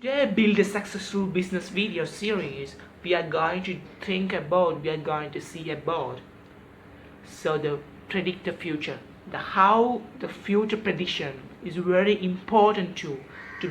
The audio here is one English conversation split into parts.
Today, build a successful business video series. We are going to see about the predict the future. The how the future prediction is very important to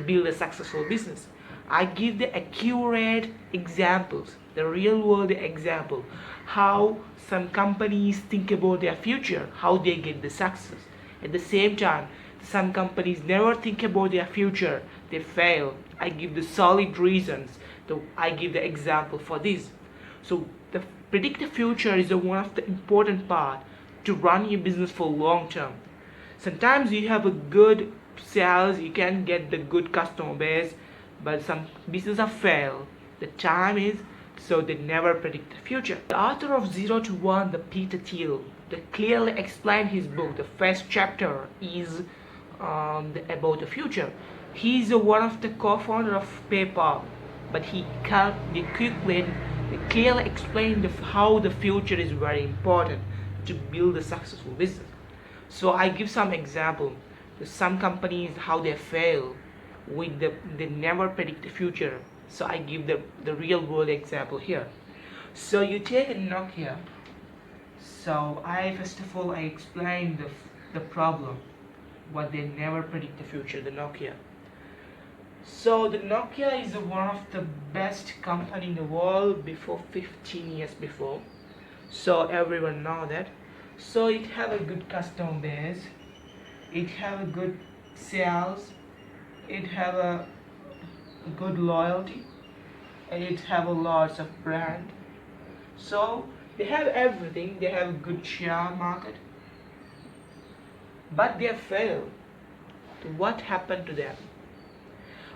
build a successful business. I give the accurate examples, the real world example, how some companies think about their future, how they get the success. At the same time, some companies never think about their future, they fail. I give the solid reasons. I give the example for this. So the predict the future is one of the important part to run your business for long term. Sometimes you have a good sales, you can get the good customer base, but some businesses fail. The time is so they never predict the future. The author of 0 to 1, the Peter Thiel, they clearly explained his book. The first chapter is about the future. He is one of the co-founder of PayPal, but he clearly explained how the future is very important to build a successful business. So I give some example. Some companies how they fail with they never predict the future. So I give the real world example here. So you take a Nokia. So I first of all I explain the problem, what they never predict the future, the Nokia. So the Nokia is one of the best company in the world before 15 years before. So everyone know that. So it have a good customer base, it have a good sales, it have a good loyalty, and it have a lots of brand. So they have everything, they have a good share market, but they failed. What happened to them?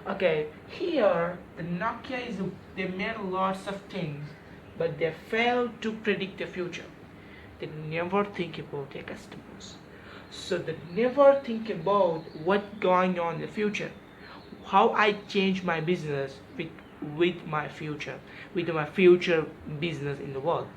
Okay, here the Nokia they made lots of things, but they failed to predict the future. They never think about their customers. So they never think about what's going on in the future. How I change my business with my future business in the world.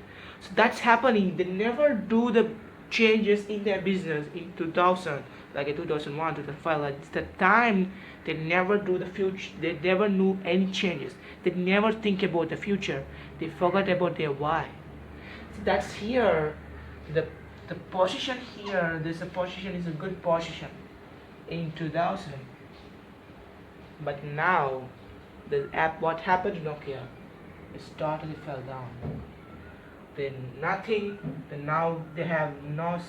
So that's happening. They never do the changes in their business in 2000, like in 2001, 2005. Like it's the time they never do the future. They never knew any changes. They never think about the future. They forgot about their why. So that's here. The position here. This position is a good position in 2000. But now the app, what happened to Nokia? It totally fell down. Then nothing. Then now they have no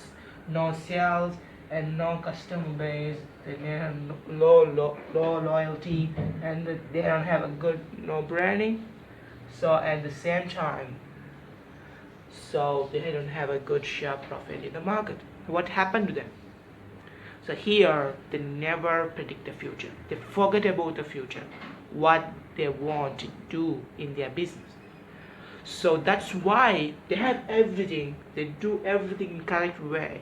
sales and no customer base. They have low loyalty, and they don't have a good no branding. So at the same time, so they don't have a good share profit in the market. What happened to them? So here they never predict the future. They forget about the future, what they want to do in their business. So that's why they have everything. They do everything in correct way.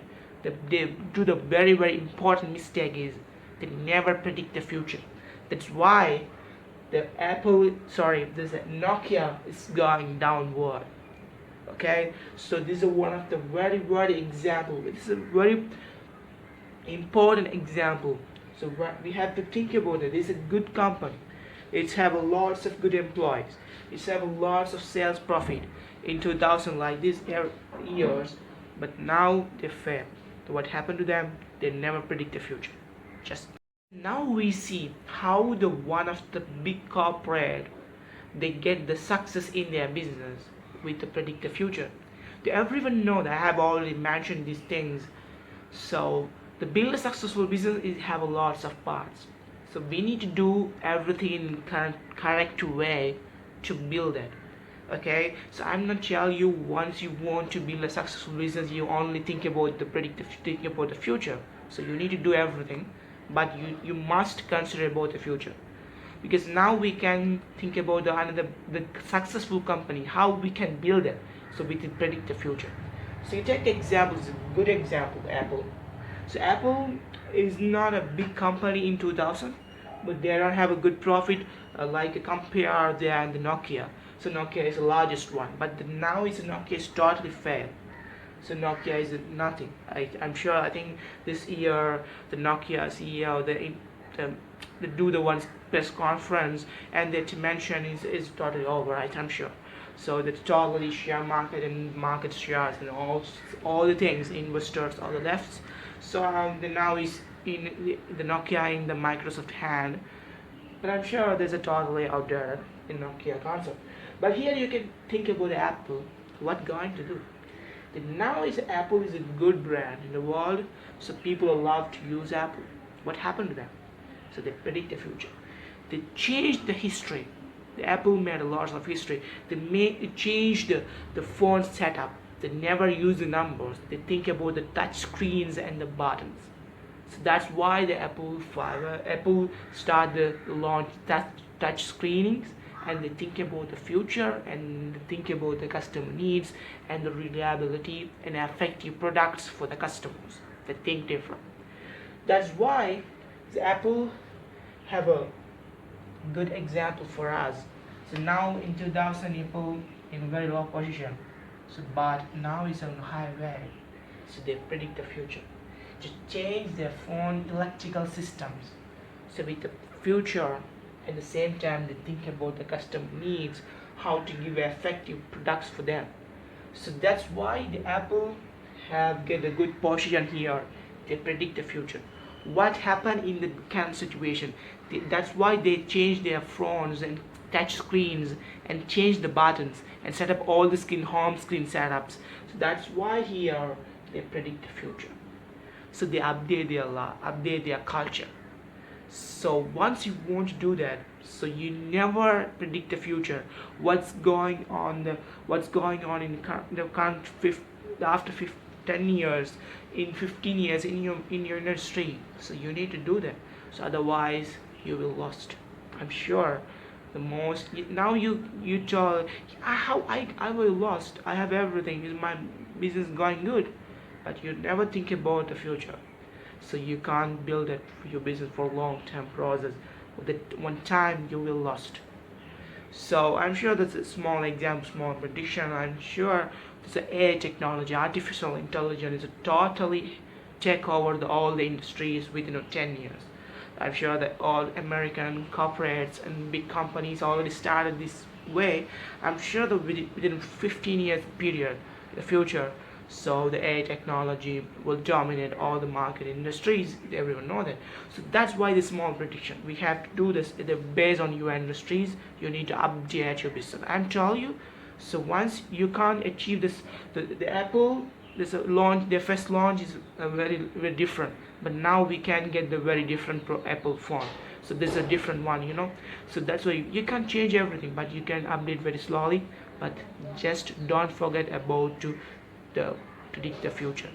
They do the very important mistake is they never predict the future. That's why this Nokia is going downward. Okay, so this is one of the very example. This is a very important example. So we have to think about it. It's a good company. It's have a lots of good employees. It's have a lots of sales profit in 2000 like these years, but now they fail. So what happened to them? They never predict the future. Just now we see how the one of the big corporate they get the success in their business with the predict the future. Do everyone know that I have already mentioned these things? So the build a successful business is have a lots of parts. So we need to do everything in correct way to build it. Okay, so I'm not tell you once you want to build a successful business you only think about thinking about the future. So you need to do everything, but you must consider about the future, because now we can think about the successful company, how we can build it, so we can predict the future. So you take examples, a good example, Apple. So Apple is not a big company in 2000, but they don't have a good profit like compare they and the Nokia. So Nokia is the largest one, but now Nokia is totally failed. So Nokia is nothing. I'm sure. I think this year the Nokia CEO, the they do the one press conference, and the dimension is totally over, right? I'm sure. So the totally share market and market shares and all the things investors all the left. So the now is in the Nokia in the Microsoft hand, but I'm sure there's a totally out there in Nokia concept. But here you can think about Apple. What going to do? Now is Apple is a good brand in the world, so people love to use Apple. What happened to them? So they predict the future. They changed the history. The Apple made a lot of history. They changed the phone setup. They never use the numbers. They think about the touch screens and the buttons. So that's why the Apple start the launch touch screenings, and they think about the future and they think about the customer needs and the reliability and effective products for the customers. They think different. That's why the Apple have a good example for us. So now in 2000 Apple in a very low position. So but now it's on high way. So they predict the future. To change their phone electrical systems. So with the future at the same time they think about the customer needs, how to give effective products for them. So that's why the Apple have get a good position here. They predict the future. What happened in the current situation? That's why they change their phones and touch screens and change the buttons and set up all the home screen setups. So that's why here they predict the future. So they update their law, update their culture. So once you want to do that, so you never predict the future. What's going on in the current after 10 years, in 15 years in your industry. So you need to do that. So otherwise you will lost. I'm sure the most now you tell how I will lost. I have everything. Is my business going good? But you never think about the future. So you can't build it for your business for long-term process. That one time you will lost. So I'm sure that's a small example, small prediction. I'm sure the AI technology, artificial intelligence, is a totally take over all the industries within 10 years. I'm sure that all American corporates and big companies already started this way. I'm sure that within 15 years period, the future, so the AI technology will dominate all the market industries. Everyone know that. So that's why the small prediction. We have to do this based on your industries. You need to update your business. I'm telling you. So once you can't achieve this, the Apple this launch, their first launch is very different. But now we can get the very different Apple phone. So this is a different one. So that's why you can't change everything, but you can update very slowly. But just don't forget about to predict the future.